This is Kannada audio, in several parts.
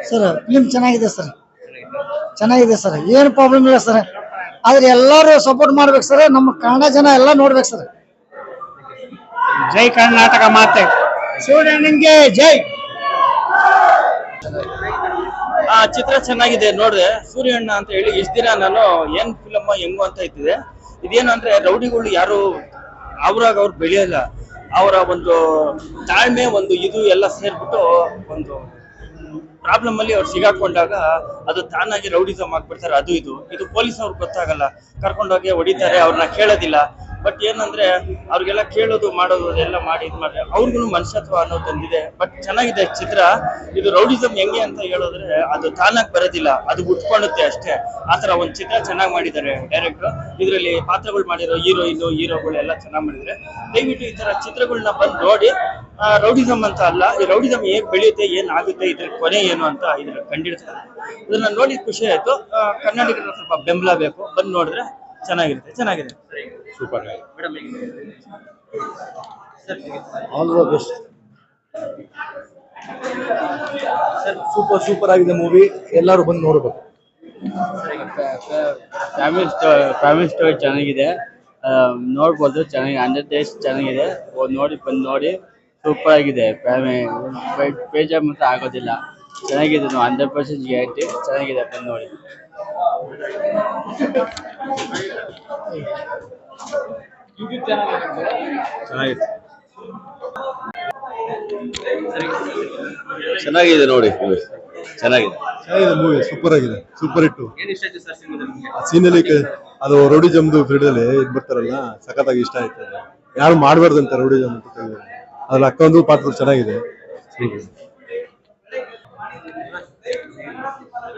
ಸರ್ ಫಿಲ್ಮ್ ಚೆನ್ನಾಗಿದೆ ಸರ್, ಚೆನ್ನಾಗಿದೆ ಸರ್, ಏನು ಪ್ರಾಬ್ಲಮ್ ಇಲ್ಲ ಸರ್. ಆದ್ರೆ ಎಲ್ಲರೂ ಸಪೋರ್ಟ್ ಮಾಡ್ಬೇಕು ಸರ್, ನಮ್ಮ ಕನ್ನಡ ಜನ ಎಲ್ಲ ನೋಡ್ಬೇಕು ಸರ್. ಜೈ ಕರ್ನಾಟಕ ಮಾತೆ, ಸೂರ್ಯನಿಗೆ ಜೈ. ಆ ಚಿತ್ರ ಚೆನ್ನಾಗಿದೆ. ನೋಡ್ದೆ ಸೂರ್ಯಣ್ಣ ಅಂತ ಹೇಳಿ ಇಷ್ಟ ದಿನ ನಾನು ಏನ್ ಫಿಲಮ್ ಹೆಂಗು ಅಂತ ಇದ್ದಿದೆ. ಇದೇನು ಅಂದ್ರೆ ರೌಡಿಗಳು ಯಾರು ಅವ್ರಾಗ ಅವ್ರು ಬೆಳೆಯಲ್ಲ, ಅವರ ಒಂದು ತಾಳ್ಮೆ ಒಂದು ಇದು ಎಲ್ಲ ಸೇರ್ಬಿಟ್ಟು ಒಂದು ಪ್ರಾಬ್ಲಮ್ ಅಲ್ಲಿ ಅವ್ರು ಸಿಗಾಕೊಂಡಾಗ ಅದು ತಾನಾಗಿ ರೌಡಿಸಮ್ ಆಗ್ಬಿಡ್ತಾರೆ. ಅದು ಇದು ಪೊಲೀಸ್ ಅವ್ರಿಗೆ ಗೊತ್ತಾಗಲ್ಲ, ಕರ್ಕೊಂಡೋಗಿ ಹೊಡಿತಾರೆ, ಅವ್ರನ್ನ ಕೇಳೋದಿಲ್ಲ. ಬಟ್ ಏನಂದ್ರೆ ಅವ್ರಿಗೆಲ್ಲ ಕೇಳೋದು ಮಾಡೋದು ಎಲ್ಲ ಮಾಡಿ ಇದು ಮಾಡ್ರೆ ಅವ್ರಿಗೂ ಮನುಷ್ಯತ್ವ ಅನ್ನೋದು ತಂದಿದೆ. ಬಟ್ ಚೆನ್ನಾಗಿದೆ ಚಿತ್ರ. ಇದು ರೌಡಿಸಮ್ ಹೆಂಗೆ ಅಂತ ಹೇಳಿದ್ರೆ ಅದು ತಾನಾಗಿ ಬರೋದಿಲ್ಲ, ಅದು ಉಟ್ಕೊಳ್ಳುತ್ತೆ ಅಷ್ಟೇ. ಆತರ ಒಂದು ಚಿತ್ರ ಚೆನ್ನಾಗಿ ಮಾಡಿದ್ದಾರೆ ಡೈರೆಕ್ಟರ್. ಇದರಲ್ಲಿ ಪಾತ್ರಗಳು ಮಾಡಿರೋ ಹೀರೋಗಳು ಎಲ್ಲ ಚೆನ್ನಾಗಿ ಮಾಡಿದ್ದಾರೆ. ದಯವಿಟ್ಟು ಈ ತರ ಚಿತ್ರಗಳನ್ನ ಬಂದು ನೋಡಿ. ರೌಡಿಸಮ್ ಅಂತ ಅಲ್ಲ, ಈ ರೌಡಿಸಮ್ ಹೇಗ್ ಬೆಳೆಯುತ್ತೆ, ಏನಾಗುತ್ತೆ, ಇದ್ರ ಕೊನೆ ಏನು ಅಂತ ಇದ್ರ ಕಂಡಿಡ್ತಾರೆ. ಇದನ್ನ ನೋಡಿ ಖುಷಿ ಆಯ್ತು. ಕನ್ನಡಿಗರ ಸ್ವಲ್ಪ ಬೆಂಬಲ ಬೇಕು, ಬಂದು ನೋಡಿದ್ರೆ ಚೆನ್ನಾಗಿದೆ. Super all the best super ಆಗಿದೆ ಮೂವಿ, ಎಲ್ಲರೂ ಬಂದು ನೋಡ್ಬೇಕು. ಫ್ಯಾಮಿಲಿ ಸ್ಟೋರಿ ಚೆನ್ನಾಗಿದೆ, ನೋಡ್ಬೋದು. ಚೆನ್ನಾಗಿ 100 ಡೇಸ್ ಚೆನ್ನಾಗಿದೆ, ಬಂದು ನೋಡಿ. ಸೂಪರ್ ಆಗಿದೆ. ಪೇಜ್ ಮಾತ್ರ ಆಗೋದಿಲ್ಲ, ಚೆನ್ನಾಗಿದೆ. 100% ಗ್ಯಾರಂಟಿ ಚೆನ್ನಾಗಿದೆ, ಬಂದು ನೋಡಿ. ಚೆನ್ನಾಗಿದೆ ನೋಡಿ, ಚೆನ್ನಾಗಿದೆ ಮೂವಿ, ಸೂಪರ್ ಆಗಿದೆ, ಸೂಪರ್ ಹಿಟ್ಟು. ಸೀನಲ್ಲಿ ಅದು ರೌಡಿಸಮ್ದು ಫೀಲ್ಡ್ ಅಲ್ಲಿ ಇದು ಬರ್ತಾರಲ್ಲ, ಸಖತ್ತಾಗಿ ಇಷ್ಟ ಆಯ್ತು. ಯಾರು ಮಾಡಬಾರ್ದಂತ ರೌಡಿಸಮ್ ಅಂತ ಅದ್ರಲ್ಲಿ ಅಕ್ಕಂದು ಪಾತ್ರ ಚೆನ್ನಾಗಿದೆ,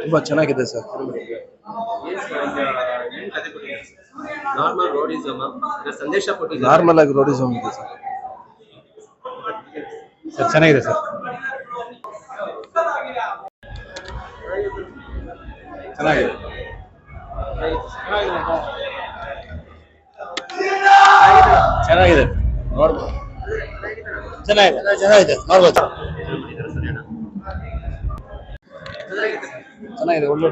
ತುಂಬಾ ಚೆನ್ನಾಗಿದೆ ಸರ್. ನಾರ್ಮಲ್ ಆಗಿ ರೌಡಿಸಮ್ ಇದೆ ಸರ್. ಚೆನ್ನಾಗಿದೆ ಸರ್. ಚೆನ್ನಾಗಿದೆ, ನೋಡ್ಬೋದು. ಚೆನ್ನಾಗಿದೆ, ನೋಡ್ಬೋದು. ಚೆನ್ನಾಗಿದೆ, ಒಳ್ಳೆ